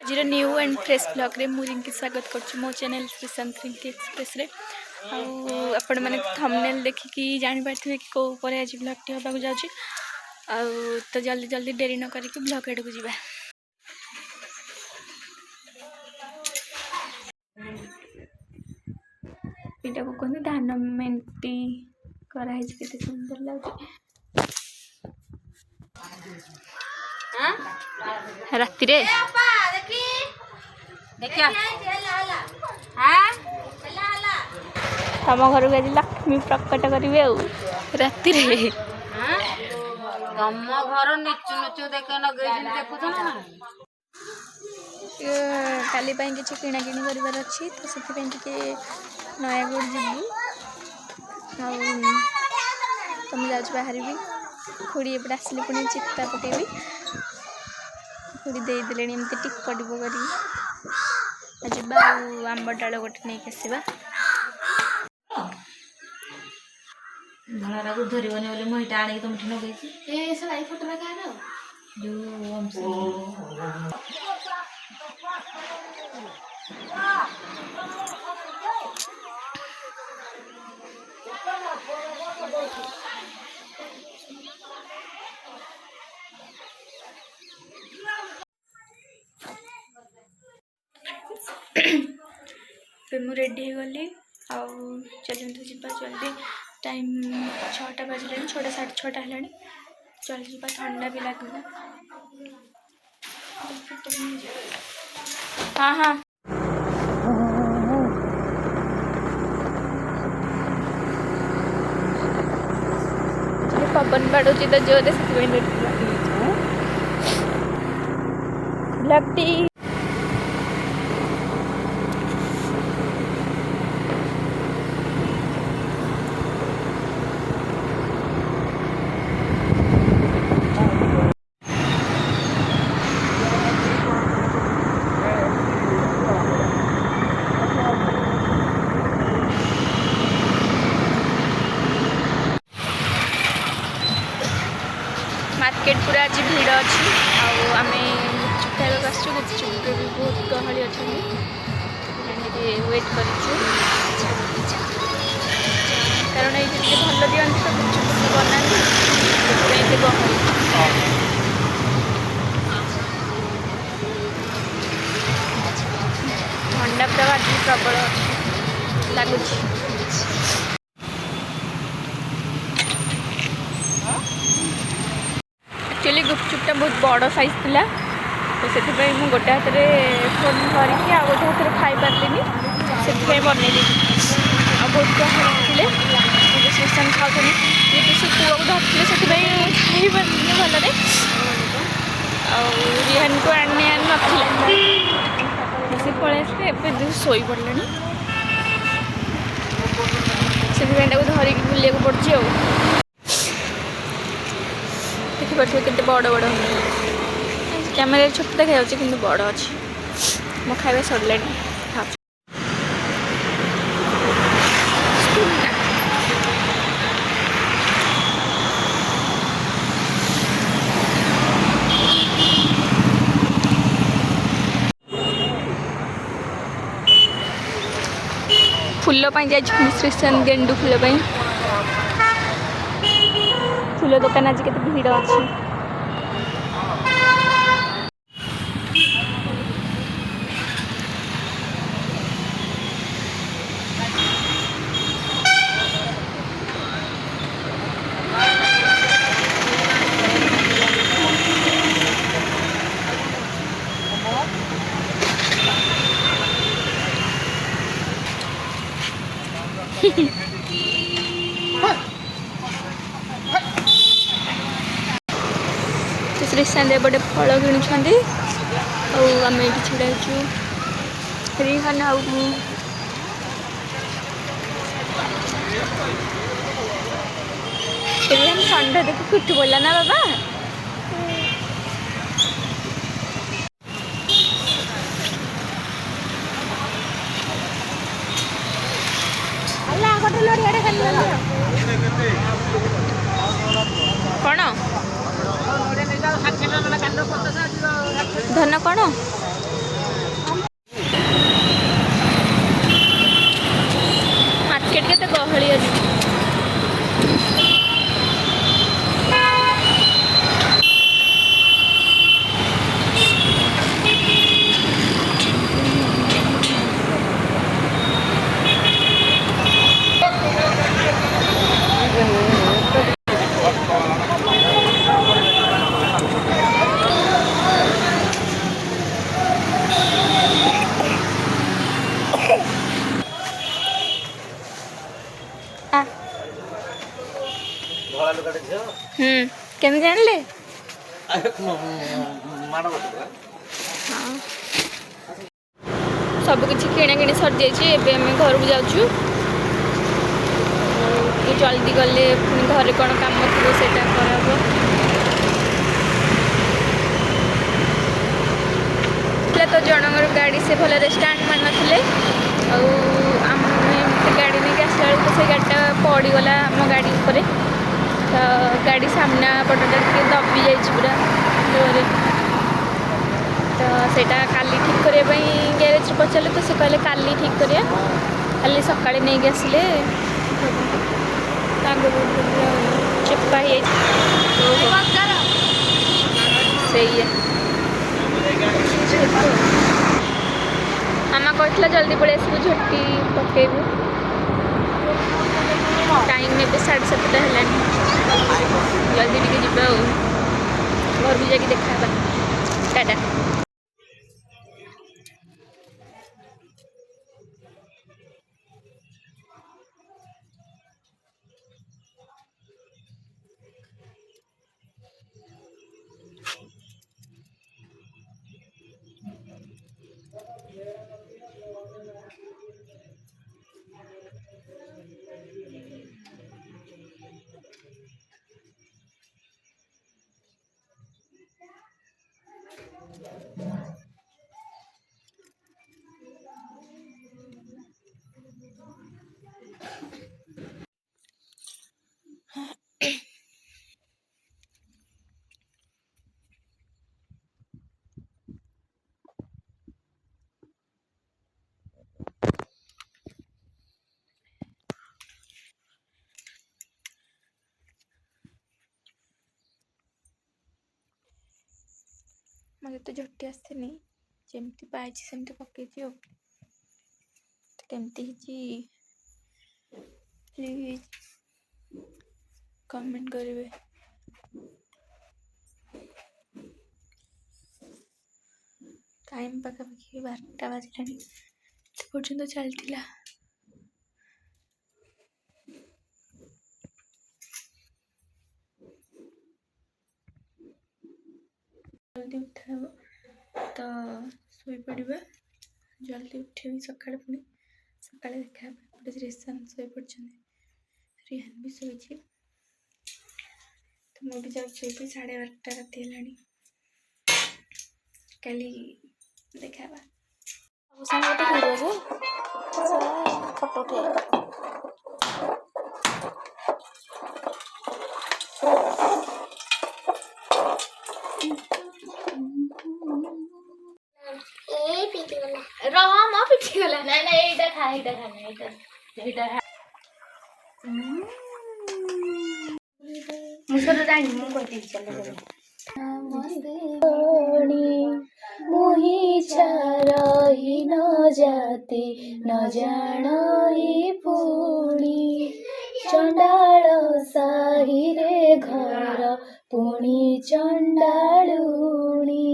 आज new and fresh blog रे मु रिंकी स्वागत कर मो चैनल श्रीशांत रिंकी एक्सप्रेस रे आपण मैंने थंबनेल देखिकी जानी पार्थिबे कि को ऊपर आज ब्लॉग टी होबा जाउची तो जल्दी जल्दी देरी न करिक ब्लॉग एड को जीवा। एटा को कहते धान मेंटी कराई केते सुंदर लागे राति रे तम घर को आज लक्ष्मी प्रकट करेंगे राति रे तम घर निचु निचु देख देखुच ना काली किसी किना किणी कर अच्छी तो से नयागढ़ जीवु तो मुझे जाऊँ बाहर भी खुड़ी एपटे आसिले पुणी चिता पकेबी खुड़ी देदेले एमती टिकट करी आज आंब डाल गोटे नहीं आसवा धड़ा को धरबनी बोले मुझे आने तुम ठीक नगे फोटो मु रेडी हो गली चलते जीवा जल्दी टाइम 6टा बजला 6टा 6:30 है चल जीवा ठंडा भी लगेगा। हाँ हाँ पवन बाड़ू तो जोरे से लगती मार्केट पूरा आज भीड़ अच्छी आम गुपचुप खाइबा आसु गुपचुप भी बहुत गहली अच्छा वेट कर कारण ये भल दिखती तो गुपचुप बना गहली ठंडा पूरा आज प्रबल लगुच एक्चुअली गुपचुपटा बहुत बड़ साइज थिला तो से गोटे हाथ में फोन धरिकी आ गोटे हाथ में खाई पार्ली से बनईली बहुत गहले श्रीशांत खाऊँ ये से पुआ को धरते से खाई पार्ली भलरे रिहान को आने ना पलि शोई पड़े से धरिकी बुले पड़ी देखिए के बड़ बड़ कैमेरा छोट देखा कि बड़ अच्छी मो खाଇବା सरलानी फूल जा श्रीशांत गेंडू फूल दुकान आज के भीड़ अच्छी श्रीशांत एपटे फल किणुंट आम ये छिड़ा रिहान रिहान ठंडा देख पिट पड़ा ना बाबा कौन धन कौन କେମିତି ଜାଣିଲେ? ସବୁକିଛି କିଣାକିଣି ସରିଯାଇଛି। ଏବେ ଆମେ ଘରକୁ ଯାଉଛୁ। ଜଲ୍ଦି ଗଲେ ପୁଣି ଘରେ କ'ଣ କାମ ଥିବ ସେଇଟା କରାହବ। ତ ଜଣଙ୍କର ଗାଡ଼ି ସେ ଭଲରେ ଷ୍ଟାର୍ଟ ମାରିନଥିଲେ, ଆଉ ଆମେ ଗାଡ଼ି ନେଇକି ଆସିଲା ବେଳକୁ ସେ ଗାଡ଼ିଟା ପଡ଼ିଗଲା ଆମ ଗାଡ଼ି ଉପରେ। ତ ଗାଡ଼ି ସାମ୍ନା ପଟଟା ଟିକେ ଦବି ଯାଇଛି ପୁରା ଜୋରରେ। ତ ସେଇଟା କାଲି ଠିକ୍ କରିବା ପାଇଁ ଗ୍ୟାରେଜରେ ପଚାରିଲେ, ତ ସେ କହିଲେ କାଲି ଠିକ୍ କରିବା, କାଲି ସକାଳେ ନେଇକି ଆସିଲେ ତାଙ୍କ ଚେପା ହେଇଯାଇଛି। ସେଇଆ ମାମା କହିଥିଲା ଜଲ୍ଦି ପଳେଇ ଆସିବୁ, ଝୋଟି ପକେଇବୁ। ଟାଇମ୍ ଏବେ 7:30 ହେଲାଣି। ଜଲ୍ଦି ଟିକେ ଯିବା ଆଉ ଘରକୁ ଯାଇକି ଦେଖା ହେବା। ଟାଟା। ମୋତେ ତ ଝୋଟି ଆସିନି, ଯେମିତି ପାଇଛି ସେମିତି ପକେଇଛି ଆଉ। କେମିତି ହେଇଛି ପ୍ଲିଜ୍ କମେଣ୍ଟ କରିବେ। ଟାଇମ୍ ପାଖାପାଖି 12ଟା ବାଜିଲାଣି, ଏତେ ପର୍ଯ୍ୟନ୍ତ ଚାଲିଥିଲା। ଜଲ୍ଦି ଉଠା ହେବ ତ ଶୋଇପଡ଼ିବା। ଜଲ୍ଦି ଉଠିବି ସକାଳେ, ପୁଣି ସକାଳେ ଦେଖା ହେବା। ଗୋଟେ ରେସନ୍ ଶୋଇପଡ଼ିଛନ୍ତି, ରିହାନ ବି ଶୋଇଛି। ତ ମୁଁ ବି ଯାଉଛି ଶୋଇବି, 12:30 ରାତି ହେଲାଣି। କାଲି ଦେଖା ହେବା। ସବୁ ସାଙ୍ଗ ଗୋଟେ ଭିଡ଼ିଓ ଯେ ଫଟୋ ଉଠେଇବା। ପିଠିଗଲା। ନାଇଁ ନାଇଁ ଏଇଟା ଖା, ଏଇଟା ଖା, ଏଇଟା ମୁଁ ସର ଜାଣିନି, ମୁଁ କହିଦେବି। ଚାଲ मुही रही न जाते न जानी पुणी चंडाल साही रे घर पुणी चंडालुणी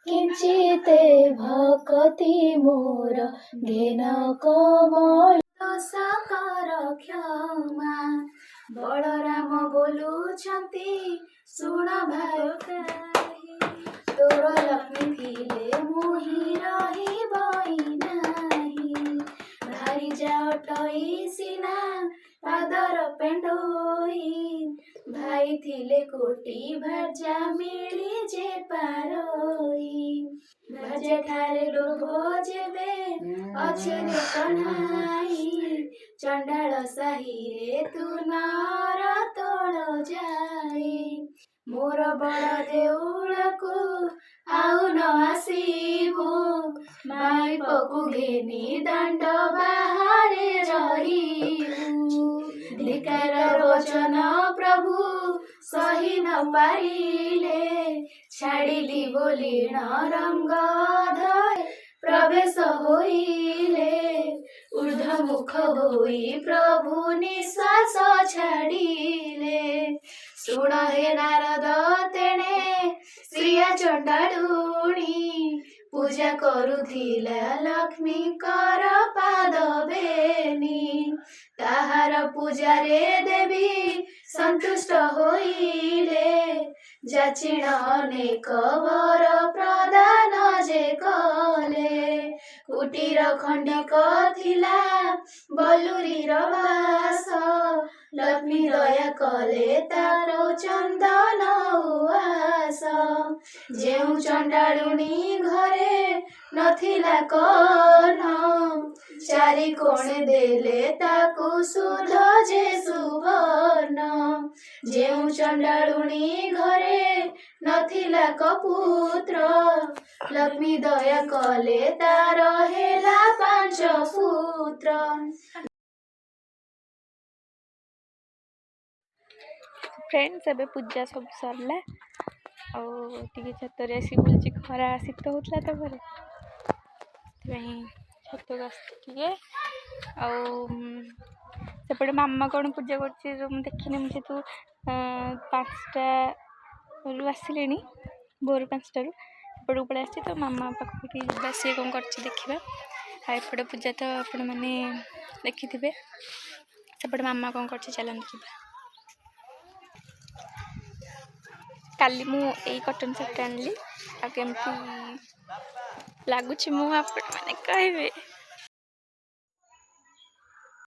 किंचिते भक्ति मोर घेन कमल सकर क्षमा बलराम बोलुछंती सुण भाई तोर लक्ष्मी थिले मुही रही नाही भारी जाटई सिना पादर पेंडोई भाई थिले कोटी भाजा मिली जे पारोई भाजे ठारे लोभ जेबे अच्छे रे कन्हाई चंडाल साही रे तू नर तोड़ जाई मोर बड़ देउल को आउ न आसीबो माइपकु घेनी दाण्ड बाहारे रहिबु धिकार वचन प्रभु सही न पारिले छाड़िली बोली न रंग धर प्रवेश होइले ऊर्ध्वमुख होई प्रभु निश्वास छाड़िले सुण हे नारद तेणे श्रिया चंडालुणी ପୂଜା କରୁଥିଲା ଲକ୍ଷ୍ମୀଙ୍କର ପାଦ ବେନି ତାହାର ପୂଜାରେ ଦେବୀ ସନ୍ତୁଷ୍ଟ ହୋଇଲେ ଯାଚିଣ ଅନେକ ବର ପ୍ରଦାନ ଯେ କଲେ କୁଟୀର ଖଣ୍ଡିକ ଥିଲା ବଲୁରିର ବାସ ଲକ୍ଷ୍ମୀ ଦୟା କଲେ ତାର ଚନ୍ଦନ ଉଆସ ଯେଉଁ ଚଣ୍ଡାଳୁଣୀ ଘରେ ନଥିଲା କର୍ଣ୍ଣ ଚାରି କୋଣେ ଦେଲେ ତାକୁ ସୁଧ ଯେ ସୁବର୍ଣ୍ଣ ଯେଉଁ ଚଣ୍ଡାଳୁଣୀ ଘରେ ନଥିଲା କପୁତ୍ର ଲକ୍ଷ୍ମୀ ଦୟା କଲେ ତାର ହେଲା 5 ପୁତ୍ର। फ्रेंड्स एबे पूजा सब सरला ଆଉ ଟିକେ ଛାତରେ ଆସି ବୁଲୁଛି ଖରା ଶୀତ ହେଉଥିଲା ତ ଘରେ ସେଥିପାଇଁ ଛାତକୁ ଆସିଛି ଟିକେ ଆଉ ସେପଟେ ମାମା କ'ଣ ପୂଜା କରୁଛି ମୁଁ ଦେଖିନି ମୁଁ ଯେହେତୁ 5ଟାରୁ ଆସିଲିଣି ଭୋର 5ଟାରୁ ଏପଟକୁ ପଳେଇ ଆସିଛି ତ ମାମା ପାଖକୁ ଟିକେ ଯିବା ସିଏ କ'ଣ କରୁଛି ଦେଖିବା ଆଉ ଏପଟେ ପୂଜା ତ ଆପଣମାନେ ଦେଖିଥିବେ ସେପଟେ ମାମା କ'ଣ କରୁଛି ଚାଲନ୍ତୁ ଯିବା। କାଲି ମୁଁ ଏଇ କଟନ୍ ଶାର୍ଟ ଆଣିଲି ଆଉ କେମିତି ଲାଗୁଛି ମୁଁ ଆପଣମାନେ କହିବେ।